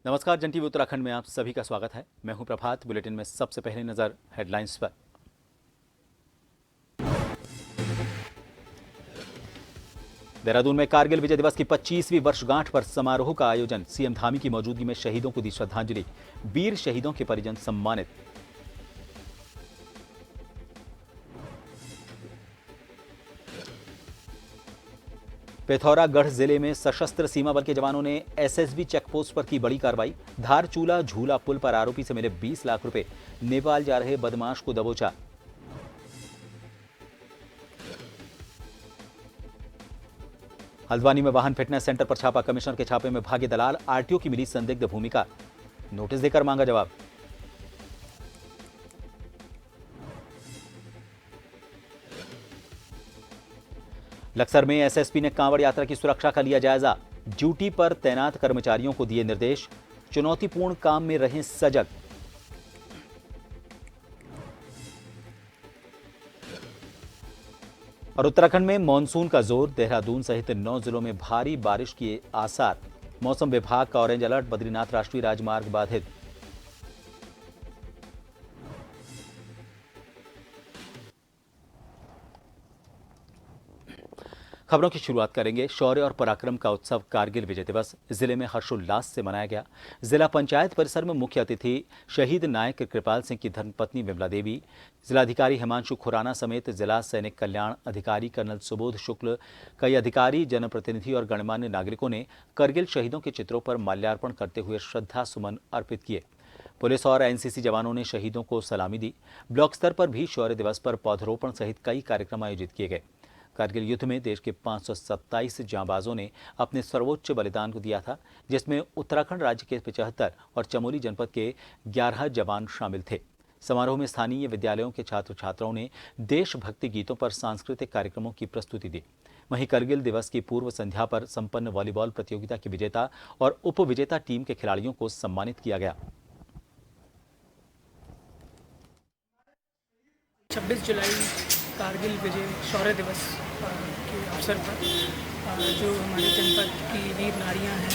नमस्कार, जन टीवी उत्तराखंड में आप सभी का स्वागत है। मैं हूं प्रभात। बुलेटिन में सबसे पहले नजर हेडलाइंस पर। देहरादून में कारगिल विजय दिवस की 25वीं वर्षगांठ पर समारोह का आयोजन। सीएम धामी की मौजूदगी में शहीदों को दी श्रद्धांजलि। वीर शहीदों के परिजन सम्मानित। पिथौरागढ़ जिले में सशस्त्र सीमा बल के जवानों ने एसएसबी चेकपोस्ट पर की बड़ी कार्रवाई। धारचूला झूला पुल पर आरोपी से मिले 20 लाख रुपए। नेपाल जा रहे बदमाश को दबोचा। हल्द्वानी में वाहन फिटनेस सेंटर पर छापा। कमिश्नर के छापे में भागे दलाल। आरटीओ की मिली संदिग्ध भूमिका। नोटिस देकर मांगा जवाब। लक्सर में एसएसपी ने कांवड़ यात्रा की सुरक्षा का लिया जायजा। ड्यूटी पर तैनात कर्मचारियों को दिए निर्देश। चुनौतीपूर्ण काम में रहें सजग। और उत्तराखंड में मानसून का जोर। देहरादून सहित 9 जिलों में भारी बारिश के आसार। मौसम विभाग का ऑरेंज अलर्ट। बद्रीनाथ राष्ट्रीय राजमार्ग बाधित। खबरों की शुरुआत करेंगे। शौर्य और पराक्रम का उत्सव कारगिल विजय दिवस जिले में हर्षोल्लास से मनाया गया। जिला पंचायत परिसर में मुख्य अतिथि शहीद नायक कृपाल सिंह की धर्मपत्नी विमला देवी, जिलाधिकारी हिमांशु खुराना समेत जिला सैनिक कल्याण अधिकारी कर्नल सुबोध शुक्ल, कई अधिकारी, जनप्रतिनिधि और गणमान्य नागरिकों ने करगिल शहीदों के चित्रों पर माल्यार्पण करते हुए श्रद्धा सुमन अर्पित किए। पुलिस और एनसीसी जवानों ने शहीदों को सलामी दी। ब्लॉक स्तर पर भी शौर्य दिवस पर पौधरोपण सहित कई कार्यक्रम आयोजित किए गए। कारगिल युद्ध में देश के 527 जांबाजों ने अपने सर्वोच्च बलिदान को दिया था, जिसमें उत्तराखंड राज्य के 75 और चमोली जनपद के 11 जवान शामिल थे। समारोह में स्थानीय विद्यालयों के छात्र छात्राओं ने देशभक्ति गीतों पर सांस्कृतिक कार्यक्रमों की प्रस्तुति दी। वहीं करगिल दिवस की पूर्व संध्या पर संपन्न वॉलीबॉल प्रतियोगिता की विजेता और उपविजेता टीम के खिलाड़ियों को सम्मानित किया गया। 26 जुलाई कारगिल विजय शौर्य दिवस के अवसर पर जो हमारे जनपद की वीर नारियां हैं,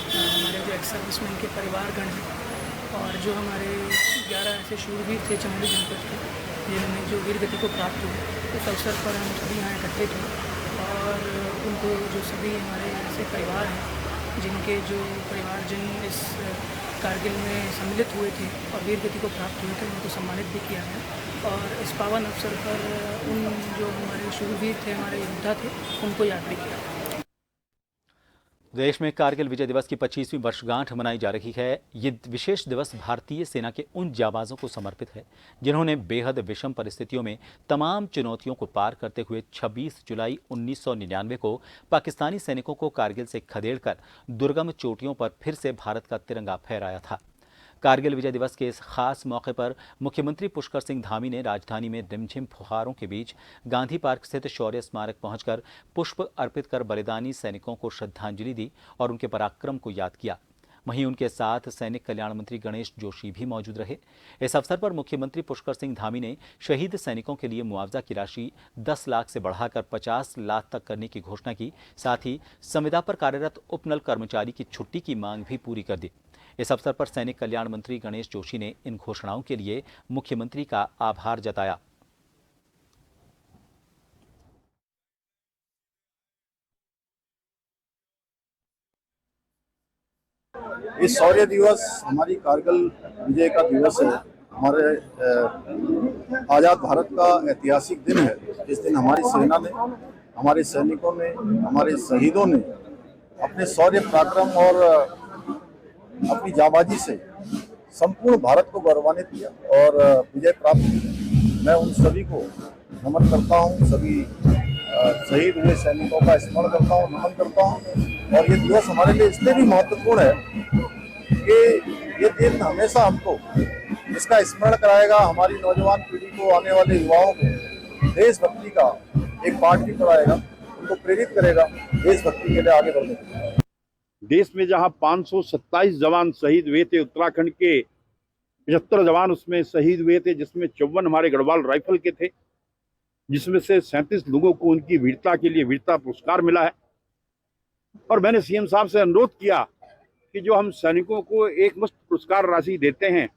हमारे जो एक्स सर्विसमैन के परिवारगण हैं और जो हमारे 11 ऐसे शूरवीर थे चमोली जनपद के, जिन्होंने जो वीर गति को प्राप्त हुए, उस अवसर पर हम सभी यहाँ इकट्ठे थे और उनको जो सभी हमारे ऐसे परिवार हैं जिनके जो परिवारजन इस कारगिल में सम्मिलित हुए थे और वीर गति को प्राप्त हुए थे, उनको सम्मानित भी किया गया। और इस पावन अवसर पर उन जो हमारे शूरवीर थे, हमारे योद्धा थे, उनको याद भी किया। देश में कारगिल विजय दिवस की 25वीं वर्षगांठ मनाई जा रही है। ये विशेष दिवस भारतीय सेना के उन जाबाजों को समर्पित है जिन्होंने बेहद विषम परिस्थितियों में तमाम चुनौतियों को पार करते हुए 26 जुलाई 1999 को पाकिस्तानी सैनिकों को कारगिल से खदेड़कर दुर्गम चोटियों पर फिर से भारत का तिरंगा फहराया था। कारगिल विजय दिवस के इस खास मौके पर मुख्यमंत्री पुष्कर सिंह धामी ने राजधानी में रिमझिम फुहारों के बीच गांधी पार्क स्थित शौर्य स्मारक पहुंचकर पुष्प अर्पित कर बलिदानी सैनिकों को श्रद्धांजलि दी और उनके पराक्रम को याद किया। वहीं उनके साथ सैनिक कल्याण मंत्री गणेश जोशी भी मौजूद रहे। इस अवसर पर मुख्यमंत्री पुष्कर सिंह धामी ने शहीद सैनिकों के लिए मुआवजा की राशि 10 लाख से बढ़ाकर 50 लाख तक करने की घोषणा की। साथ ही संविदा पर कार्यरत उपनल कर्मचारी की छुट्टी की मांग भी पूरी कर दी। इस अवसर पर सैनिक कल्याण मंत्री गणेश जोशी ने इन घोषणाओं के लिए मुख्यमंत्री का आभार जताया। इस शौर्य दिवस हमारी कारगिल विजय का दिवस है। हमारे आज़ाद भारत का ऐतिहासिक दिन है। इस दिन हमारी सेना ने, हमारे सैनिकों ने, हमारे शहीदों ने अपने शौर्य पराक्रम और अपनी जाबाजी से संपूर्ण भारत को गौरवान्वित किया और विजय प्राप्त की। मैं उन सभी को नमन करता हूं, सभी शहीद हुए सैनिकों का स्मरण करता हूं, नमन करता हूं। और ये दिवस हमारे लिए इसलिए भी महत्वपूर्ण है कि ये दिन हमेशा हमको इसका स्मरण कराएगा, हमारी नौजवान पीढ़ी को, आने वाले युवाओं को देशभक्ति का एक पाठ भी पढ़ाएगा, उनको प्रेरित करेगा देशभक्ति के लिए आगे बढ़ने के लिए। देश में जहां 527 जवान शहीद हुए थे, उत्तराखंड के 75 जवान उसमें शहीद हुए थे, जिसमें 54 हमारे गढ़वाल राइफल के थे, जिसमें से 37 लोगों को उनकी वीरता के लिए वीरता पुरस्कार मिला है। और मैंने सीएम साहब से अनुरोध किया कि जो हम सैनिकों को एक मुश्त पुरस्कार राशि देते हैं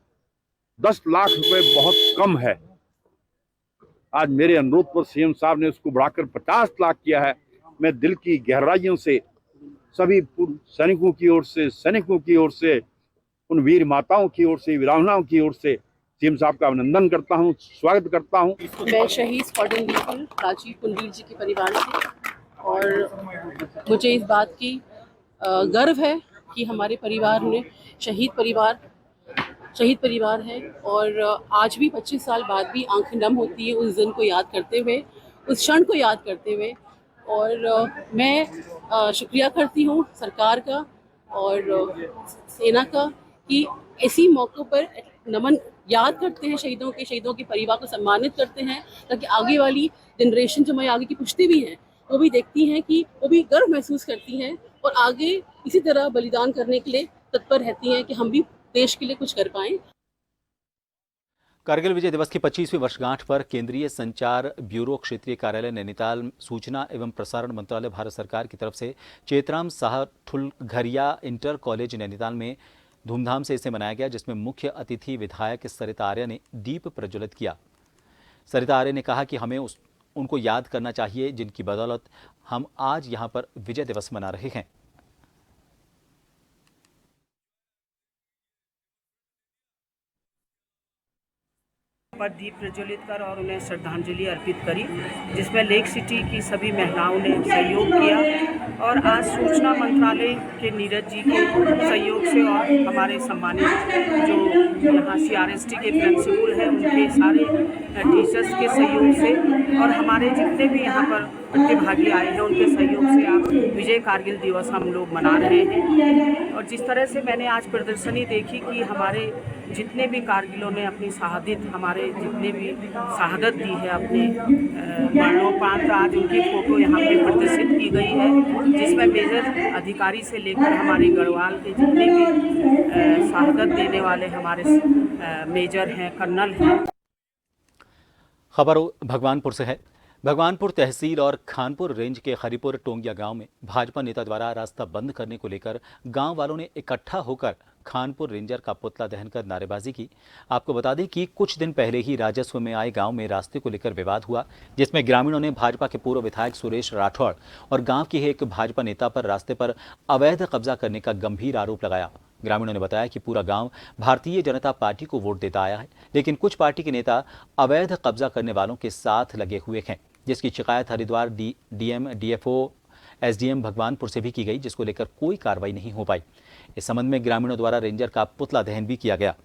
10 लाख रुपए बहुत कम है। आज मेरे अनुरोध पर सीएम साहब ने उसको बढ़ाकर 50 लाख किया है। मैं दिल की गहराइयों से सभी पूर्व सैनिकों की ओर से, सैनिकों की ओर से, उन वीर माताओं की ओर से, वीरांगनाओं की ओर से सीएम साहब का अभिनंदन करता हूं, स्वागत करता हूं। मैं शहीद स्क्वाड्रन लीडर राजीव कुंडीर जी के परिवार से, और मुझे इस बात की गर्व है कि हमारे परिवार ने शहीद परिवार है, और आज भी 25 साल बाद भी आंखें नम होती है उस दिन को याद करते हुए, उस क्षण को याद करते हुए। और मैं शुक्रिया करती हूँ सरकार का और सेना का कि इसी मौक़ों पर नमन याद करते हैं, शहीदों के परिवार को सम्मानित करते हैं, ताकि आगे वाली जनरेशन जो हमारी आगे की पुश्ती भी हैं वो भी देखती हैं कि वो भी गर्व महसूस करती हैं और आगे इसी तरह बलिदान करने के लिए तत्पर रहती हैं कि हम भी देश के लिए कुछ कर पाएं। कारगिल विजय दिवस की 25वीं वर्षगांठ पर केंद्रीय संचार ब्यूरो क्षेत्रीय कार्यालय नैनीताल, सूचना एवं प्रसारण मंत्रालय भारत सरकार की तरफ से चेतराम साह ठुलघरिया इंटर कॉलेज नैनीताल में धूमधाम से इसे मनाया गया, जिसमें मुख्य अतिथि विधायक सरिता आर्य ने दीप प्रज्वलित किया। सरिता आर्य ने कहा कि हमें उनको याद करना चाहिए जिनकी बदौलत हम आज यहाँ पर विजय दिवस मना रहे हैं। पर दीप प्रज्वलित कर और उन्हें श्रद्धांजलि अर्पित करी, जिसमें लेक सिटी की सभी महिलाओं ने सहयोग किया। और आज सूचना मंत्रालय के नीरज जी के सहयोग से और हमारे सम्मानित जो यहाँ CRST के प्रिंसिपल हैं उनके सारे टीचर्स के सहयोग से और हमारे जितने भी यहाँ पर प्रतिभागी आए हैं उनके सहयोग से आज विजय कारगिल दिवस हम लोग मना रहे हैं। और जिस तरह से मैंने आज प्रदर्शनी देखी कि हमारे जितने भी कारगिलों ने अपनी शहादत, हमारे जितने भी शहादत दी है अपने मरणोपरांत, आज उनकी फ़ोटो यहाँ पे प्रदर्शित की गई है, जिसमें मेजर अधिकारी से लेकर हमारे गढ़वाल के जितने भी शहादत देने वाले हमारे मेजर हैं, कर्नल हैं। खबर भगवानपुर से है। भगवानपुर तहसील और खानपुर रेंज के खरीपुर टोंगिया गांव में भाजपा नेता द्वारा रास्ता बंद करने को लेकर गांव वालों ने इकट्ठा होकर खानपुर रेंजर का पुतला दहन कर नारेबाजी की। आपको बता दें कि कुछ दिन पहले ही राजस्व में आए गांव में रास्ते को लेकर विवाद हुआ, जिसमें ग्रामीणों ने भाजपा के पूर्व विधायक सुरेश राठौड़ और गांव के एक भाजपा नेता पर रास्ते पर अवैध कब्जा करने का गंभीर आरोप लगाया। ग्रामीणों ने बताया कि पूरा गांव भारतीय जनता पार्टी को वोट देता आया है, लेकिन कुछ पार्टी के नेता अवैध कब्जा करने वालों के साथ लगे हुए हैं, जिसकी शिकायत Haridwar DM, DFO, SDM Bhagwanpur से भी की गई, जिसको लेकर कोई कार्रवाई नहीं हो पाई। इस संबंध में ग्रामीणों द्वारा रेंजर का पुतला दहन भी किया गया।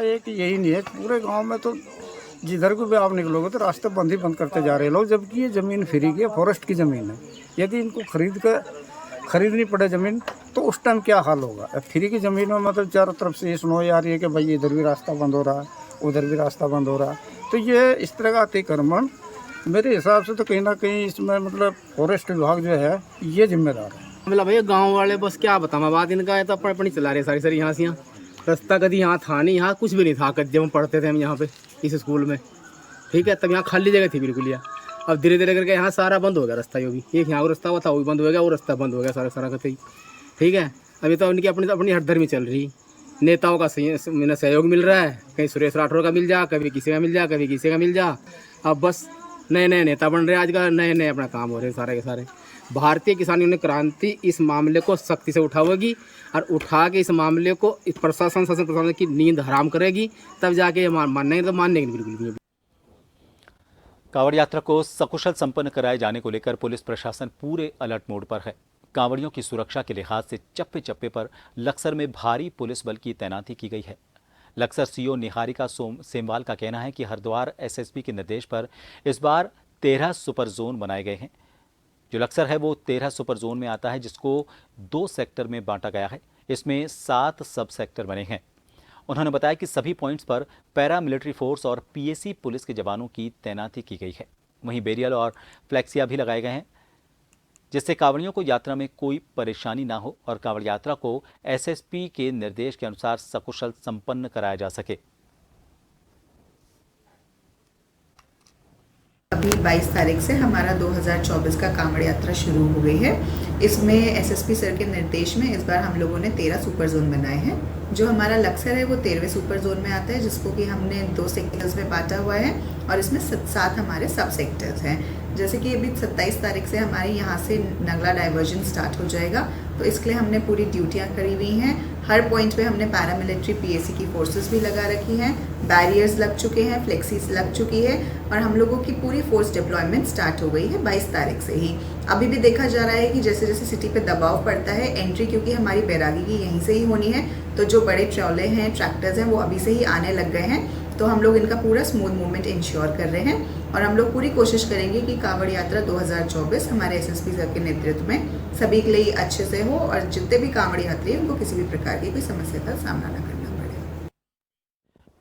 एक यही नहीं है, पूरे गांव में तो जिधर को भी आप निकलोगे तो रास्ते बंद करते जा रहे हैं लोग, जबकि ये ज़मीन फ्री की है, फॉरेस्ट की ज़मीन है। यदि इनको खरीदनी पड़े ज़मीन तो उस टाइम क्या हाल होगा। फ्री की ज़मीन में मतलब चारों तरफ से ये सुनो आ रही है कि भाई इधर भी रास्ता बंद हो रहा है, उधर भी रास्ता बंद हो रहा है, तो ये इस तरह का अतिक्रमण मेरे हिसाब से तो कहीं ना कहीं इसमें मतलब फॉरेस्ट विभाग जो है ये जिम्मेदार है। मतलब भैया गांव वाले बस क्या बताऊँ बात इनका है, तो अपनी चला रहे सारी यहाँ से। यहाँ रास्ता कभी यहाँ था नहीं, यहाँ कुछ भी नहीं था जब हम पढ़ते थे हम यहाँ पे इस स्कूल में, ठीक है। तब यहाँ खाली जगह थी बिल्कुल। यहाँ अब धीरे धीरे करके यहाँ सारा बंद हो गया रास्ता, जो भी एक यहाँ रास्ता हुआ था वो भी बंद हो गया, वो रास्ता बंद हो गया सारा करते ही, ठीक है। अभी तो उनकी अपनी हटधर्मी चल रही, नेताओं का सहयोग मिल रहा है, कहीं सुरेश राठौर का मिल जा, कभी किसी का मिल जा, कभी किसी का मिल जा। अब बस नए नेता बन रहे, आजकल नए अपना काम हो रहे सारे के सारे। भारतीय किसान यूनियन क्रांति इस मामले को सख्ती से उठाएगी और उठा के इस मामले को प्रशासन की नींद हराम करेगी, तब जाके मानने तो मानने बिल्कुल भी। कांवड़ यात्रा को सकुशल संपन्न कराए जाने को लेकर पुलिस प्रशासन पूरे अलर्ट मोड पर है। कांवड़ियों की सुरक्षा के लिहाज से चप्पे चप्पे पर लक्सर में भारी पुलिस बल की तैनाती की गई है। लक्सर सीओ निहारिका सेमवाल का कहना है कि हरिद्वार एसएसपी के निर्देश पर इस बार 13 सुपर जोन बनाए गए हैं। जो लक्सर है वो 13 सुपर जोन में आता है, जिसको 2 सेक्टर में बांटा गया है। इसमें 7 सब सेक्टर बने हैं। उन्होंने बताया कि सभी पॉइंट्स पर पैरा मिलिट्री फोर्स और पीएसी पुलिस के जवानों की तैनाती की गई है। वहीं बेरियल और फ्लैक्सिया भी लगाए गए हैं, जिससे कांवड़ियों को यात्रा में कोई परेशानी ना हो और कांवड़ यात्रा को एसएसपी के निर्देश के अनुसार सकुशल संपन्न कराया जा सके। अभी 22 तारीख से हमारा 2024 का कांवड़ यात्रा शुरू हो गई है। इसमें एसएसपी सर के निर्देश में इस बार हम लोगों ने 13 सुपर जोन बनाए हैं। जो हमारा लक्ष्य है वो 13वें सुपर जोन में आता है, जिसको कि हमने 2 सेक्टर्स में बांटा हुआ है और इसमें 7 हमारे सब सेक्टर्स हैं। जैसे कि अभी 27 तारीख से हमारे यहाँ से नगला डाइवर्जन स्टार्ट हो जाएगा, तो इसके लिए हमने पूरी ड्यूटियाँ करी हुई हैं। हर पॉइंट पे हमने पैरामिलिट्री पीएसी की फोर्सेस भी लगा रखी हैं, बैरियर्स लग चुके हैं, फ्लेक्सीज लग चुकी है और हम लोगों की पूरी फोर्स डिप्लॉयमेंट स्टार्ट हो गई है 22 तारीख से ही। अभी भी देखा जा रहा है कि जैसे जैसे सिटी पे दबाव पड़ता है, एंट्री क्योंकि हमारी बैरागी की यहीं से ही होनी है, तो जो बड़े ट्रॉले हैं, ट्रैक्टर्स हैं, वो अभी से ही आने लग गए हैं। तो हम लोग इनका पूरा स्मूथ मूवमेंट इंश्योर कर रहे हैं और हम लोग पूरी कोशिश करेंगे कि कांवड़ यात्रा 2024 हमारे एसएसपी सर के नेतृत्व में सभी के लिए अच्छे से हो और जितने भी कांवड़ यात्री हैं उनको किसी भी प्रकार की कोई समस्या का सामना न करना पड़े।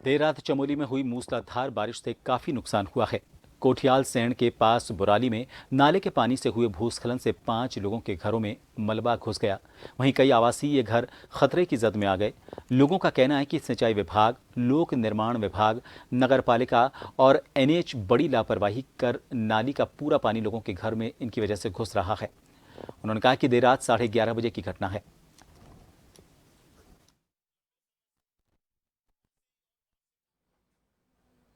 देर रात चमोली में हुई मूसलाधार बारिश से काफी नुकसान हुआ है। कोठियाल सेण के पास बुराली में नाले के पानी से हुए भूस्खलन से 5 लोगों के घरों में मलबा घुस गया। वहीं कई आवासीय घर खतरे की जद में आ गए। लोगों का कहना है कि सिंचाई विभाग, लोक निर्माण विभाग, नगर पालिका और एनएच बड़ी लापरवाही कर नाली का पूरा पानी लोगों के घर में इनकी वजह से घुस रहा है। उन्होंने कहा कि देर रात 11:30 बजे की घटना है।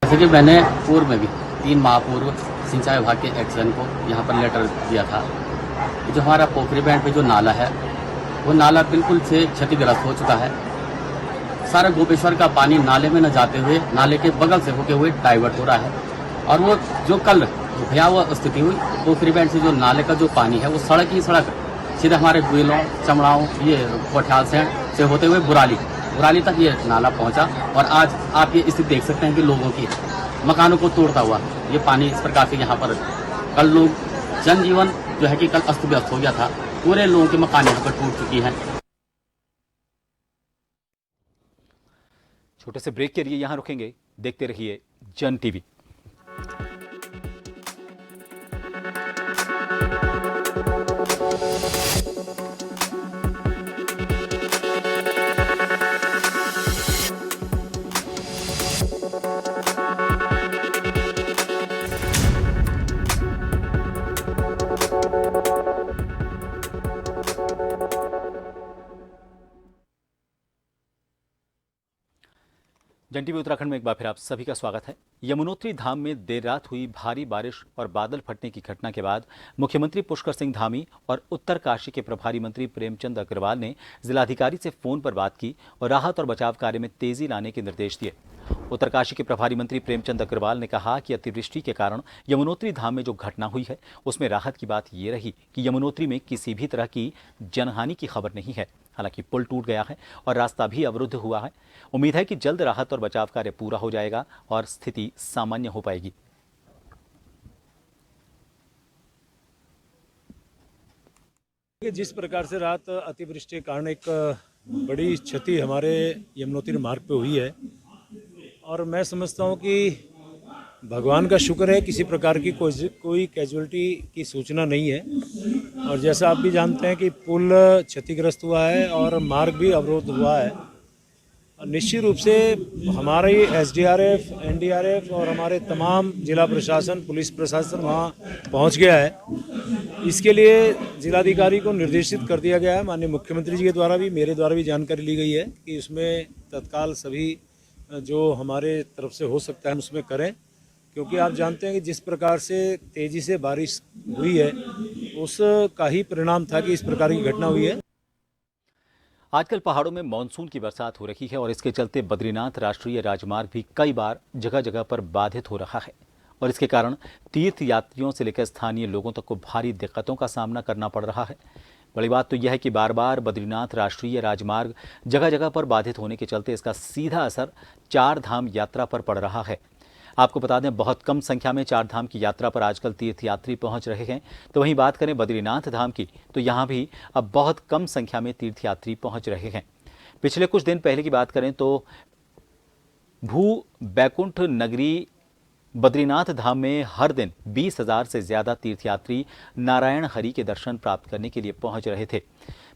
जैसे कि मैंने पूर्व में भी 3 माह पूर्व सिंचाई विभाग के एक्शन को यहाँ पर लेटर दिया था। जो हमारा पोखरी बैंड पे जो नाला है, वो नाला बिल्कुल से क्षतिग्रस्त हो चुका है। सारा गोपेश्वर का पानी नाले में न जाते हुए नाले के बगल से होके हुए डाइवर्ट हो रहा है। और वो जो कल भयावह स्थिति हुई, पोखरी बैंड से जो नाले का जो पानी है वो सड़क ही सड़क सीधे हमारे गुइलों, चमड़ाओं, ये कोठियाल से होते हुए बुराली तक ये नाला पहुंचा। और आज आप ये स्थिति देख सकते हैं कि लोगों की मकानों को तोड़ता हुआ ये पानी इस प्रकार से यहाँ पर कल लोग जनजीवन जो है कि कल अस्त व्यस्त हो गया था। पूरे लोगों के मकान यहाँ पर टूट चुकी हैं। छोटे से ब्रेक के लिए यहाँ रुकेंगे। देखते रहिए जन टीवी। जन टीवी उत्तराखंड में एक बार फिर आप सभी का स्वागत है। यमुनोत्री धाम में देर रात हुई भारी बारिश और बादल फटने की घटना के बाद मुख्यमंत्री पुष्कर सिंह धामी और उत्तरकाशी के प्रभारी मंत्री प्रेमचंद अग्रवाल ने जिलाधिकारी से फोन पर बात की और राहत और बचाव कार्य में तेजी लाने के निर्देश दिए। उत्तरकाशी के प्रभारी मंत्री प्रेमचंद अग्रवाल ने कहा कि अतिवृष्टि के कारण यमुनोत्री धाम में जो घटना हुई है उसमें राहत की बात ये रही कि यमुनोत्री में किसी भी तरह की जनहानि की खबर नहीं है। हालांकि पुल टूट गया है और रास्ता भी अवरुद्ध हुआ है। उम्मीद है कि जल्द राहत और बचाव कार्य पूरा हो जाएगा और स्थिति सामान्य हो पाएगी। जिस प्रकार से रात अतिवृष्टि के कारण एक बड़ी क्षति हमारे यमुनोत्री मार्ग पे हुई है और मैं समझता हूँ कि भगवान का शुक्र है किसी प्रकार की कोई कैजुअलिटी की सूचना नहीं है। और जैसा आप भी जानते हैं कि पुल क्षतिग्रस्त हुआ है और मार्ग भी अवरुद्ध हुआ है। निश्चित रूप से हमारी एसडीआरएफ, एनडीआरएफ और हमारे तमाम जिला प्रशासन, पुलिस प्रशासन वहाँ पहुँच गया है। इसके लिए जिलाधिकारी को निर्देशित कर दिया गया है। माननीय मुख्यमंत्री जी के द्वारा भी, मेरे द्वारा भी जानकारी ली गई है कि उसमें तत्काल सभी जो हमारे तरफ से हो सकता है उसमें करें, क्योंकि आप जानते हैं कि जिस प्रकार से तेजी से बारिश हुई है उसका ही परिणाम था कि इस प्रकार की घटना हुई है। आजकल पहाड़ों में मानसून की बरसात हो रही है और इसके चलते बद्रीनाथ राष्ट्रीय राजमार्ग भी कई बार जगह जगह पर बाधित हो रहा है और इसके कारण तीर्थ यात्रियों से लेकर स्थानीय लोगों तक को भारी दिक्कतों का सामना करना पड़ रहा है। बड़ी बात तो यह है कि बार बार बद्रीनाथ राष्ट्रीय राजमार्ग जगह जगह पर बाधित होने के चलते इसका सीधा असर 4 धाम यात्रा पर पड़ रहा है। आपको बता दें, बहुत कम संख्या में 4 धाम की यात्रा पर आजकल तीर्थयात्री पहुंच रहे हैं। तो वहीं बात करें बद्रीनाथ धाम की, तो यहां भी अब बहुत कम संख्या में तीर्थयात्री पहुंच रहे हैं। पिछले कुछ दिन पहले की बात करें तो भू बैकुंठ नगरी बद्रीनाथ धाम में हर दिन 20,000 से ज्यादा तीर्थयात्री नारायण हरि के दर्शन प्राप्त करने के लिए पहुंच रहे थे।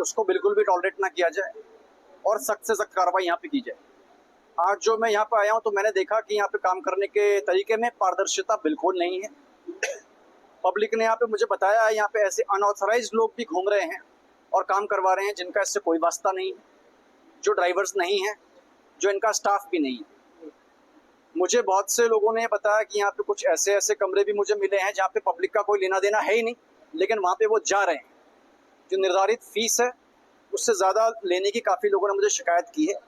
उसको बिल्कुल भी टॉलरेट ना किया जाए। और सख्त से सख्त कार्रवाई यहाँ पे की जाए। आज जो मैं यहाँ पे आया हूँ तो मैंने देखा कि यहाँ पे काम करने के तरीके में पारदर्शिता बिल्कुल नहीं है। पब्लिक ने यहाँ पे मुझे बताया है यहाँ पे ऐसे अनऑथराइज्ड लोग भी घूम रहे हैं और काम करवा रहे हैं जिनका इससे कोई वास्ता नहीं है, जो ड्राइवर्स नहीं है, जो इनका स्टाफ भी नहीं है। मुझे बहुत से लोगों ने बताया कि यहाँ पे कुछ ऐसे ऐसे कमरे भी मुझे मिले हैं जहाँ पे पब्लिक का कोई लेना देना है ही नहीं, लेकिन वहाँ पे वो जा रहे हैं। जो निर्धारित फीस है उससे ज़्यादा लेने की काफ़ी लोगों ने मुझे शिकायत की है।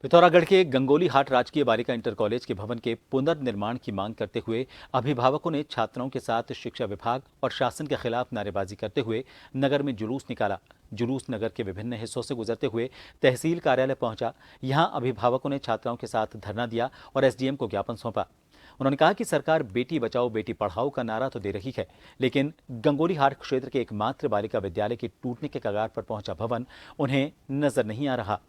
पिथौरागढ़ के गंगोली हाट राजकीय बालिका इंटर कॉलेज के भवन के पुनर्निर्माण की मांग करते हुए अभिभावकों ने छात्राओं के साथ शिक्षा विभाग और शासन के खिलाफ नारेबाजी करते हुए नगर में जुलूस निकाला। जुलूस नगर के विभिन्न हिस्सों से गुजरते हुए तहसील कार्यालय पहुंचा। यहां अभिभावकों ने छात्राओं के साथ धरना दिया और एसडीएम को ज्ञापन सौंपा। उन्होंने कहा कि सरकार बेटी बचाओ बेटी पढ़ाओ का नारा तो दे रही है, लेकिन गंगोली हाट क्षेत्र के एकमात्र बालिका विद्यालय के टूटने के कगार पर पहुंचा भवन उन्हें नजर नहीं आ रहा।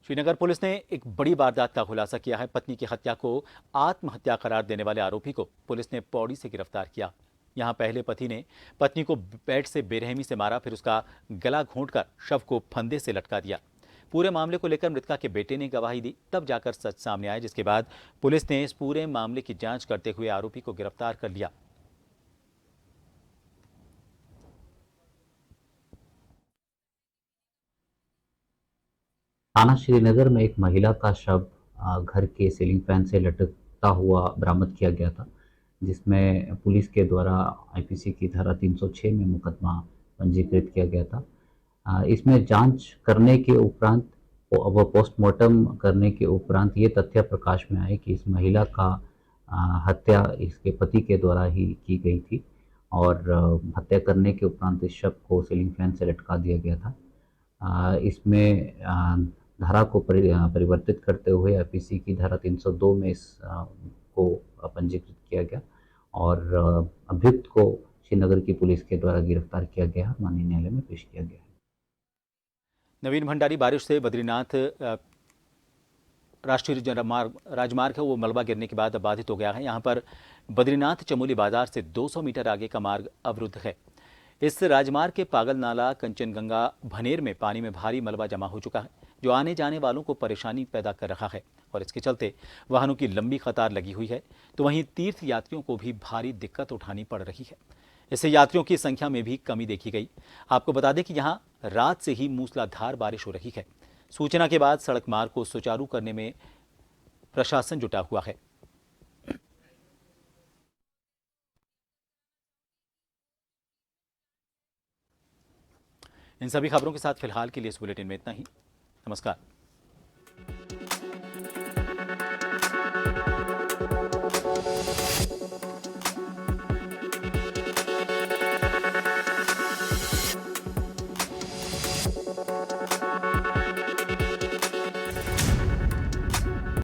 श्रीनगर पुलिस ने एक बड़ी वारदात का खुलासा किया है। पत्नी की हत्या को आत्महत्या करार देने वाले आरोपी को पुलिस ने पौड़ी से गिरफ्तार किया। यहां पहले पति ने पत्नी को बेड से बेरहमी से मारा, फिर उसका गला घोंटकर शव को फंदे से लटका दिया। पूरे मामले को लेकर मृतका के बेटे ने गवाही दी, तब जाकर सच सामने आया, जिसके बाद पुलिस ने इस पूरे मामले की जांच करते हुए आरोपी को गिरफ्तार कर लिया। थाना श्रीनगर में एक महिला का शव घर के सीलिंग फैन से लटकता हुआ बरामद किया गया था, जिसमें पुलिस के द्वारा आईपीसी की धारा 306 में मुकदमा पंजीकृत किया गया था। इसमें जांच करने के उपरांत व पोस्टमार्टम करने के उपरांत ये तथ्य प्रकाश में आए कि इस महिला का हत्या इसके पति के द्वारा ही की गई थी और हत्या करने के उपरांत इस शव को सीलिंग फैन से लटका दिया गया था। इसमें धारा को परिवर्तित करते हुए आईपीसी की धारा 302 में इस को पंजीकृत किया गया और अभियुक्त को श्रीनगर की पुलिस के द्वारा गिरफ्तार किया गया, माननीय न्यायालय में पेश किया गया। नवीन भंडारी बारिश से बद्रीनाथ राष्ट्रीय राजमार्ग है वो मलबा गिरने के बाद बाधित हो गया है। यहाँ पर बद्रीनाथ चमोली बाजार से 200 मीटर आगे का मार्ग अवरुद्ध है। इस राजमार्ग के पागल नाला कंचनगंगा भनेर में पानी में भारी मलबा जमा हो चुका है, जो आने जाने वालों को परेशानी पैदा कर रहा है और इसके चलते वाहनों की लंबी कतार लगी हुई है। तो वहीं तीर्थ यात्रियों को भी भारी दिक्कत उठानी पड़ रही है। इससे यात्रियों की संख्या में भी कमी देखी गई। आपको बता दें कि यहाँ रात से ही मूसलाधार बारिश हो रही है। सूचना के बाद सड़क मार्ग को सुचारू करने में प्रशासन जुटा हुआ है। इन सभी खबरों के साथ फिलहाल के लिए इस बुलेटिन में इतना ही। नमस्कार।